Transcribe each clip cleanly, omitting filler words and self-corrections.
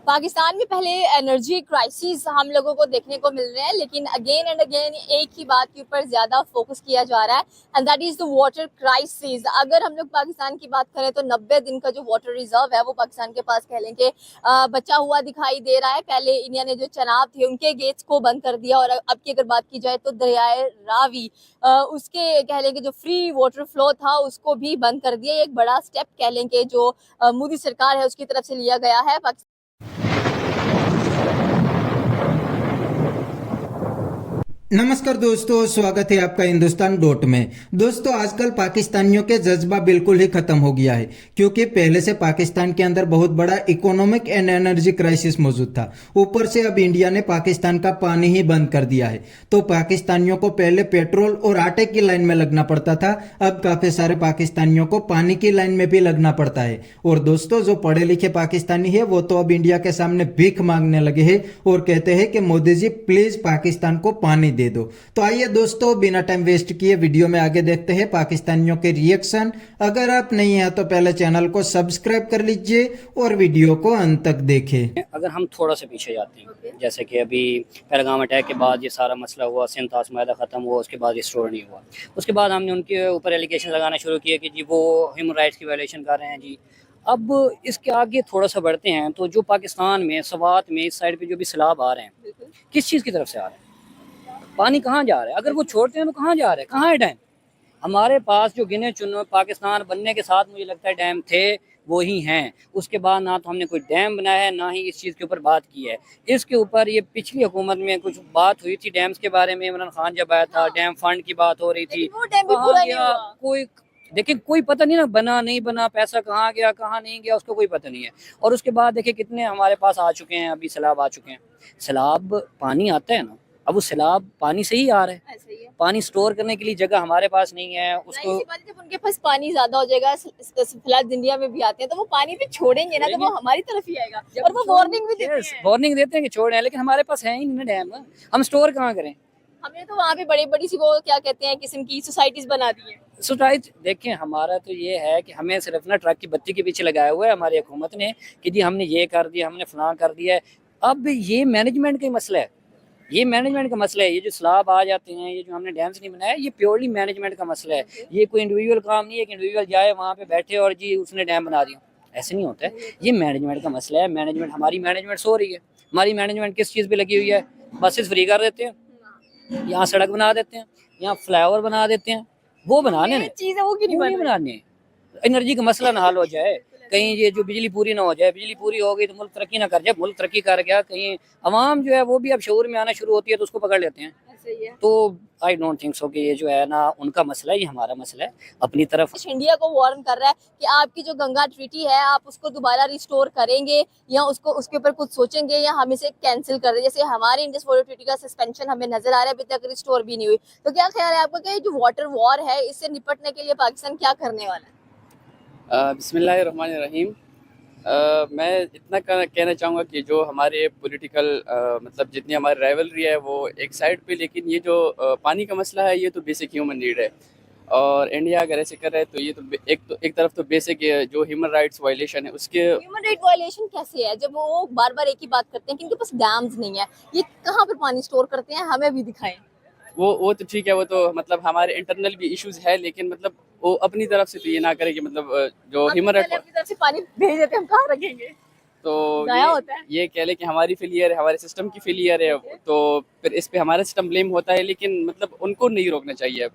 पाकिस्तान में पहले energy crisis हम लोगों को देखने को मिल रहे हैं, लेकिन अगेन एंड अगेन एक ही बात के ऊपर ज्यादा फोकस किया जा रहा है, and that is the water crisis. अगर हम लोग पाकिस्तान की बात करें तो 90 दिन का जो वाटर रिजर्व है वो पाकिस्तान के पास कह लें कि बचा हुआ दिखाई दे रहा है। पहले इंडिया ने जो चनाब थे उनके गेट्स को बंद कर दिया, और अब की अगर बात की जाए तो दरियाए रावी उसके कह लें कि जो फ्री वाटर फ्लो था उसको भी बंद कर दिया। एक बड़ा स्टेप कह लें कि जो मोदी सरकार है उसकी तरफ से लिया गया है। नमस्कार दोस्तों, स्वागत है आपका हिंदुस्तान डॉट में। दोस्तों, आजकल पाकिस्तानियों के जज्बा बिल्कुल ही खत्म हो गया है, क्योंकि पहले से पाकिस्तान के अंदर बहुत बड़ा इकोनॉमिक एंड एनर्जी क्राइसिस मौजूद था। ऊपर से अब इंडिया ने पाकिस्तान का पानी ही बंद कर दिया है। तो पाकिस्तानियों को पहले पेट्रोल और आटे की लाइन में लगना पड़ता था, अब काफी सारे पाकिस्तानियों को पानी की लाइन में भी लगना पड़ता है। और दोस्तों, जो पढ़े लिखे पाकिस्तानी है वो तो अब इंडिया के सामने भीख मांगने लगे हैं और कहते हैं कि मोदी जी प्लीज पाकिस्तान को पानी दे दो। तो आइए दोस्तों, बिना टाइम वेस्ट किए वीडियो में आगे देखते हैं पाकिस्तानियों के रिएक्शन। अगर आप नहीं हैं तो पहले चैनल को सब्सक्राइब कर लीजिए और वीडियो को अंत तक देखें। अगर हम थोड़ा सा पीछे जाते हैं, जैसे कि अभी पहलगाम अटैक के बाद ये सारा मसला हुआ, सिंध मायदा ख़त्म हुआ, उसके बाद रिस्टोर नहीं हुआ। उसके बाद हमने उनके ऊपर एलिगेशन लगाना शुरू किया कि जी वो ह्यूमन राइट्स की वायलेशन कर रहे हैं जी। अब इसके आगे थोड़ा सा बढ़ते हैं तो जो पाकिस्तान में सवात में इस साइड पे जो भी सैलाब आ रहे हैं, किस चीज़ की तरफ से आ रहे हैं, पानी कहाँ जा रहा है? अगर वो छोड़ते हैं तो कहाँ जा रहे हैं? कहाँ है डैम? हमारे पास जो गिने चुने पाकिस्तान बनने के साथ मुझे लगता है डैम थे वो ही हैं। उसके बाद ना तो हमने कोई डैम बनाया है, ना ही इस चीज़ के ऊपर बात की है। इसके ऊपर ये पिछली हुकूमत में कुछ बात हुई थी डैम्स के बारे में, इमरान खान जब आया था डैम फंड की बात हो रही थी। वो डैम भी पूरा नहीं हुआ। कोई देखिए, कोई पता नहीं ना, बना नहीं बना, पैसा कहाँ गया कहाँ नहीं गया, उसका कोई पता नहीं है। और उसके बाद देखिए कितने हमारे पास आ चुके हैं, अभी सैलाब आ चुके हैं। सैलाब पानी आता है ना, अब वो सैलाब पानी से ही आ रहा है। ऐसे ही है। पानी स्टोर करने के लिए जगह हमारे पास नहीं है उसको। जब उनके पास पानी ज्यादा हो जाएगा, फ्लड इंडिया में भी आते हैं, तो वो पानी भी छोड़ेंगे ना, तो वो हमारी तरफ ही आएगा। और वो वार्निंग भी देते हैं। वार्निंग देते हैं कि छोड़ रहे हैं, लेकिन हमारे पास है ही नहीं ना डैम। हम स्टोर कहाँ करें? हमने तो वहाँ पे बड़ी बड़ी सी वो क्या कहते हैं किस्म की सोसाइटीज बना दी है। सोसाइटी देखें, हमारा तो ये है कि हमें सिर्फ ना ट्रक की बत्ती के पीछे लगाया हुआ है हमारी हुकूमत ने कि जी हमने ये कर दिया, हमने फलां कर दिया है। अब ये मैनेजमेंट का ही मसला है, ये मैनेजमेंट का मसला है। ये जो सैलाब आ जाते हैं, ये जो हमने डैम्स नहीं बनाया, ये प्योरली मैनेजमेंट का मसला है। ये कोई इंडिविजुअल काम नहीं है कि इंडिविजुअल जाए वहाँ पे बैठे और जी उसने डैम बना दिया, ऐसे नहीं होता है। ये मैनेजमेंट का मसला है। मैनेजमेंट, हमारी मैनेजमेंट सो रही है। हमारी मैनेजमेंट किस चीज़ पे लगी हुई है? बसेस फ्री कर देते हैं, यहाँ सड़क बना देते हैं, यहाँ फ्लाईओवर बना देते हैं। वो बनाने ने चीज है वो क्यों नहीं बनाने। एनर्जी का मसला ना हल हो जाए, कहीं ये जो बिजली पूरी ना हो जाए। बिजली पूरी हो गई तो मुल्क तरक्की ना कर जाए। मुल्क तरक्की कर गया, कहीं अवाम जो है वो भी अब शऊर में आना शुरू होती है तो उसको पकड़ लेते हैं। तो आई डोंट थिंक सो कि ये जो है ना उनका मसला है, ये हमारा मसला है अपनी तरफ। इंडिया को वार्न कर रहा है कि आपकी जो गंगा ट्रीटी है आप उसको दोबारा रिस्टोर करेंगे या उसको उसके ऊपर कुछ सोचेंगे या हम इसे कैंसिल कर दें। जैसे हमारे इंडस वाटर ट्रीटी का सस्पेंशन हमें नजर आ रहा है, अभी तक रिस्टोर भी नहीं हुई। तो क्या ख्याल है आपका कि जो वाटर वॉर है इससे निपटने के लिए पाकिस्तान क्या करने वाला है? बिस्मिल्लाहिर्रहमानिर्रहीम। मैं इतना कहना चाहूँगा कि जो हमारे पॉलिटिकल मतलब जितनी हमारी राइवलरी है वो एक साइड पे, लेकिन ये जो पानी का मसला है ये तो बेसिक ह्यूमन नीड है। और इंडिया अगर ऐसे कर रहा है तो ये तो एक तरफ तो बेसिक जो ह्यूमन राइट्स वायलेशन है उसके। ह्यूमन राइट वायलेशन कैसे है जब वो बार बार एक ही बात करते हैं कि इनके पास डैम्स नहीं है, ये कहाँ पर पानी स्टोर करते हैं, हमें भी दिखाएं। वो तो ठीक है, वो तो मतलब हमारे इंटरनल भी इश्यूज है, लेकिन मतलब वो अपनी तरफ से तो ये ना करे कि मतलब जो ह्यूमन राइट अपनी तरफ से पानी भेज देते हैं, हम कहाँ रखेंगे? तो जाया होता है। ये कह ले कि हमारी फेलियर है, हमारे सिस्टम की फेलियर है, तो फिर इस पे हमारा सिस्टम ब्लेम होता है। लेकिन मतलब उनको नहीं रोकना चाहिए।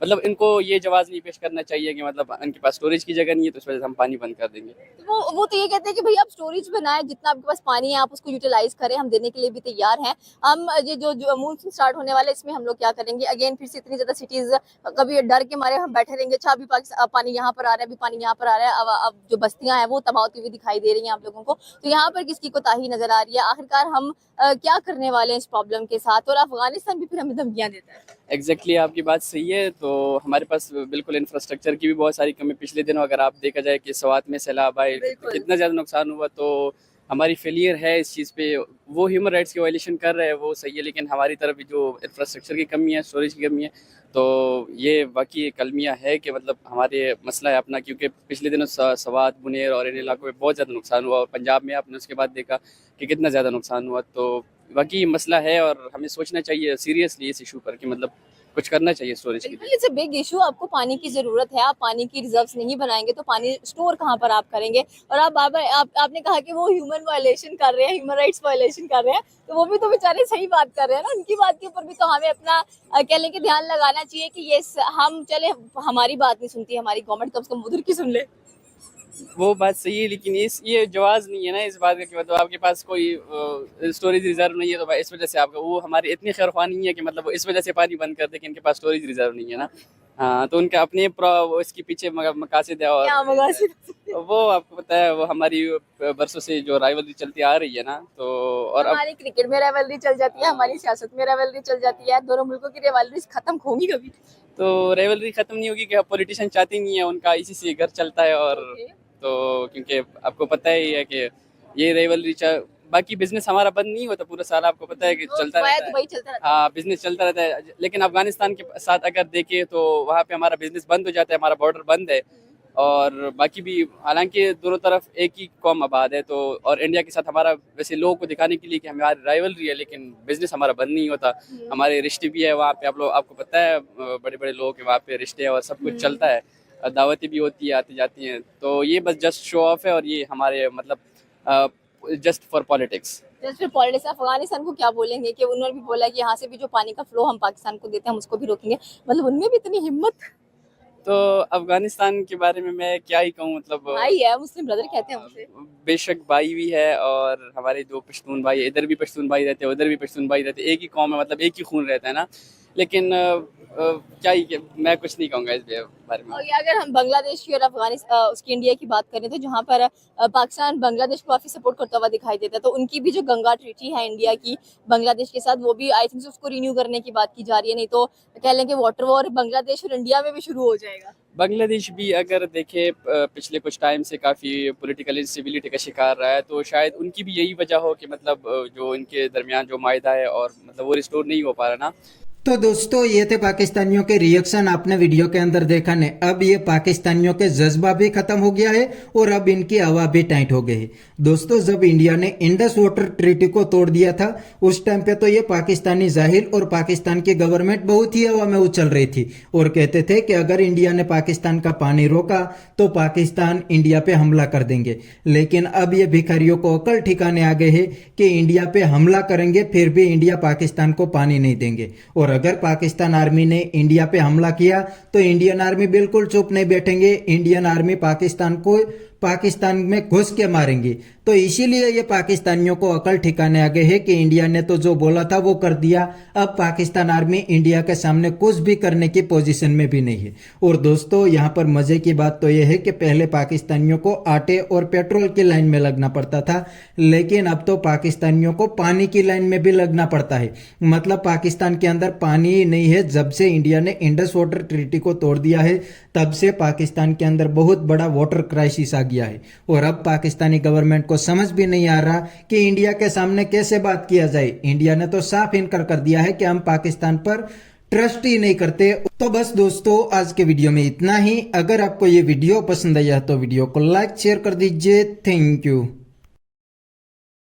मतलब इनको ये जवाब नहीं पेश करना चाहिए कि मतलब उनके पास स्टोरेज की जगह नहीं है तो इस वजह से हम पानी बंद कर देंगे। तो वो तो ये कहते हैं कि भाई आप स्टोरेज बनाए, जितना आपके पास पानी है आप उसको यूटिलाइज करें, हम देने के लिए भी तैयार हैं। हम ये जो मानसून स्टार्ट होने वाला है इसमें हम लोग क्या करेंगे, अगेन फिर से इतनी ज्यादा सिटीज कभी डर के मारे हम बैठे रहेंगे। अच्छा अभी पाकिस्तान पानी यहाँ पर आ रहा है, अभी पानी यहाँ पर आ रहा है, अब जो बस्तियां हैं वो तबाह होती हुई दिखाई दे रही हैं आप लोगों को। तो यहाँ पर किसकी कोताही नजर आ रही है? आखिरकार हम क्या करने वाले हैं इस प्रॉब्लम के साथ? और अफगानिस्तान भी फिर हमें धमकियां देता है। एग्जैक्टली आपकी बात सही है। तो हमारे पास बिल्कुल इंफ्रास्ट्रक्चर की भी बहुत सारी कमी। पिछले दिनों अगर आप देखा जाए कि सवात में सैलाब आए, कितना ज़्यादा नुकसान हुआ, तो हमारी फेलियर है इस चीज़ पे। वो ह्यूमन राइट्स की वायलेशन कर रहे हैं, वो सही है, लेकिन हमारी तरफ भी जो इंफ्रास्ट्रक्चर की कमी है, स्टोरेज की कमी है, तो ये वाकई कलमिया है कि मतलब हमारे मसला है अपना। क्योंकि पिछले दिनों सवात, बुनेर और इन इलाकों में बहुत ज़्यादा नुकसान हुआ, और पंजाब में आपने उसके बाद देखा कि कितना ज़्यादा नुकसान हुआ। तो वाकई मसला है और हमें सोचना चाहिए सीरियसली इस इशू पर कि मतलब कुछ करना चाहिए स्टोरेज के लिए। बिल्कुल इट्स अ बिग इशू। आपको पानी की जरूरत है, आप पानी की रिजर्व्स नहीं बनाएंगे तो पानी स्टोर कहाँ पर आप करेंगे। और आप बार बार आपने कहा कि वो ह्यूमन वायलेशन कर रहे हैं, ह्यूमन राइट्स वायलेशन कर रहे हैं, तो वो भी तो बेचारे सही बात कर रहे हैं ना। उनकी बात के ऊपर भी तो हमें अपना कह लें कि ध्यान लगाना चाहिए कि ये हम चले, हमारी बात नहीं सुनती हमारी गवर्नमेंट, कम से कम उधर की सुन ले। वो बात सही है, लेकिन ये जवाब नहीं है ना इस बात का कि मतलब आपके पास कोई स्टोरेज रिजर्व नहीं है, तो इस वजह से आपका वो हमारी इतनी खैरख्वाह नहीं है कि मतलब वो इस वजह से पानी बंद कर दे कि इनके पास स्टोरेज रिजर्व नहीं है ना। हाँ, तो उनके अपने इसके पीछे मकासद है। क्या और मगासिद? वो आपको पता है, वो हमारी बरसों से जो राइवलरी चलती आ रही है ना, तो और अब हमारी क्रिकेट में राइवलरी चल जाती है, हमारी सियासत में राइवलरी चल जाती है, दोनों मुल्कों की राइवलरी खत्म होगी कभी? तो राइवलरी खत्म नहीं होगी कि पॉलिटिशियन चाहते नहीं है, उनका इसी से घर चलता है। और Okay. तो क्योंकि आपको पता ही है कि ये राइवलरी बाकी बिजनेस हमारा बंद नहीं होता पूरा साल, आपको पता है कि चलता रहता है। दुबई चलता रहता हाँ, बिजनेस चलता रहता है, लेकिन अफगानिस्तान के साथ अगर देखें तो वहाँ पे हमारा बिजनेस बंद हो जाता है, हमारा बॉर्डर बंद है। और बाकी भी हालांकि दोनों तरफ एक ही कौम आबाद है, तो और इंडिया के साथ हमारा वैसे लोगों को दिखाने के लिए कि हमारी राइवलरी है, लेकिन बिजनेस हमारा बंद नहीं होता। हमारे रिश्ते भी है वहाँ पे, आपको पता है, बड़े बड़े लोग के वहाँ पे रिश्ते हैं और सब कुछ चलता है, दावतें भी होती है, आती जाती हैं। तो ये बस जस्ट शो ऑफ है, और ये हमारे मतलब just for politics. Just politics. Afghanistan को क्या बोलेंगे कि उन्होंने भी बोला कि यहाँ से भी जो पानी का फ्लो हम पाकिस्तान को देते हैं हम उसको भी रोकेंगे, मतलब उनमें भी इतनी हिम्मत। तो अफगानिस्तान के बारे में मैं क्या ही कहूँ, मतलब भाई है, मुस्लिम ब्रदर कहते हैं उसे। बेशक भाई भी है, और हमारे दो पश्तून भाई, इधर भी पश्तून भाई रहते हैं, उधर भी पश्तून भाई रहते हैं, एक ही कौम है, मतलब एक ही खून रहता है ना। लेकिन क्या ही, मैं कुछ नहीं कहूँगा इस बारे में। और ये अगर हम बांग्लादेश की और अफगानिस्तान उसकी इंडिया की बात करें तो जहाँ पर पाकिस्तान बांग्लादेश को काफी सपोर्ट करता हुआ दिखाई देता है, तो उनकी भी जो गंगा ट्रीटी है इंडिया की बांग्लादेश के साथ, वो भी आई थिंक उसको रिन्यू करने की बात की जा रही है। नहीं तो कह लें कि वाटर वॉर बांग्लादेश और इंडिया में भी शुरू हो जाएगा। बांग्लादेश भी अगर देखे पिछले कुछ टाइम से काफ़ी पॉलिटिकल इंस्टेबिलिटी का शिकार रहा है, तो शायद उनकी भी यही वजह हो कि मतलब जो इनके दरमियान जो माहिदा है और मतलब वो रिस्टोर नहीं हो पा रहा ना। तो दोस्तों ये थे पाकिस्तानियों के रिएक्शन, आपने वीडियो के अंदर देखा ने। अब ये पाकिस्तानियों के जज्बा भी खत्म हो गया है और अब इनकी हवा भी टाइट हो गई है। दोस्तों जब इंडिया ने इंडस वाटर ट्रीटी को तोड़ दिया था उस टाइम पे तो ये पाकिस्तानी जाहिल और पाकिस्तान की गवर्नमेंट बहुत ही हवा में उछल रही थी और कहते थे कि अगर इंडिया ने पाकिस्तान का पानी रोका तो पाकिस्तान इंडिया पे हमला कर देंगे। लेकिन अब ये भिखारियों को अकल ठिकाने आ गए है कि इंडिया पे हमला करेंगे फिर भी इंडिया पाकिस्तान को पानी नहीं देंगे। और अगर पाकिस्तान आर्मी ने इंडिया पे हमला किया तो इंडियन आर्मी बिल्कुल चुप नहीं बैठेंगे, इंडियन आर्मी पाकिस्तान में घुस के मारेंगी। तो इसीलिए ये पाकिस्तानियों को अकल ठिकाने आ गए है कि इंडिया ने तो जो बोला था वो कर दिया, अब पाकिस्तान आर्मी इंडिया के सामने कुछ भी करने की पोजीशन में भी नहीं है। और दोस्तों यहाँ पर मजे की बात तो ये है कि पहले पाकिस्तानियों को आटे और पेट्रोल की लाइन में लगना पड़ता था, लेकिन अब तो पाकिस्तानियों को पानी की लाइन में भी लगना पड़ता है। मतलब पाकिस्तान के अंदर पानी ही नहीं है। जब से इंडिया ने इंडस वाटर ट्रीटी को तोड़ दिया है तब से पाकिस्तान के अंदर बहुत बड़ा वाटर क्राइसिस आ गया है। और अब पाकिस्तानी गवर्नमेंट को समझ भी नहीं आ रहा कि इंडिया के सामने कैसे बात किया जाए। इंडिया ने तो साफ इनकार कर दिया है कि हम पाकिस्तान पर ट्रस्ट ही नहीं करते। तो बस दोस्तों आज के वीडियो में इतना ही। अगर आपको ये वीडियो पसंद आया तो वीडियो को लाइक शेयर कर दीजिए। Thank you.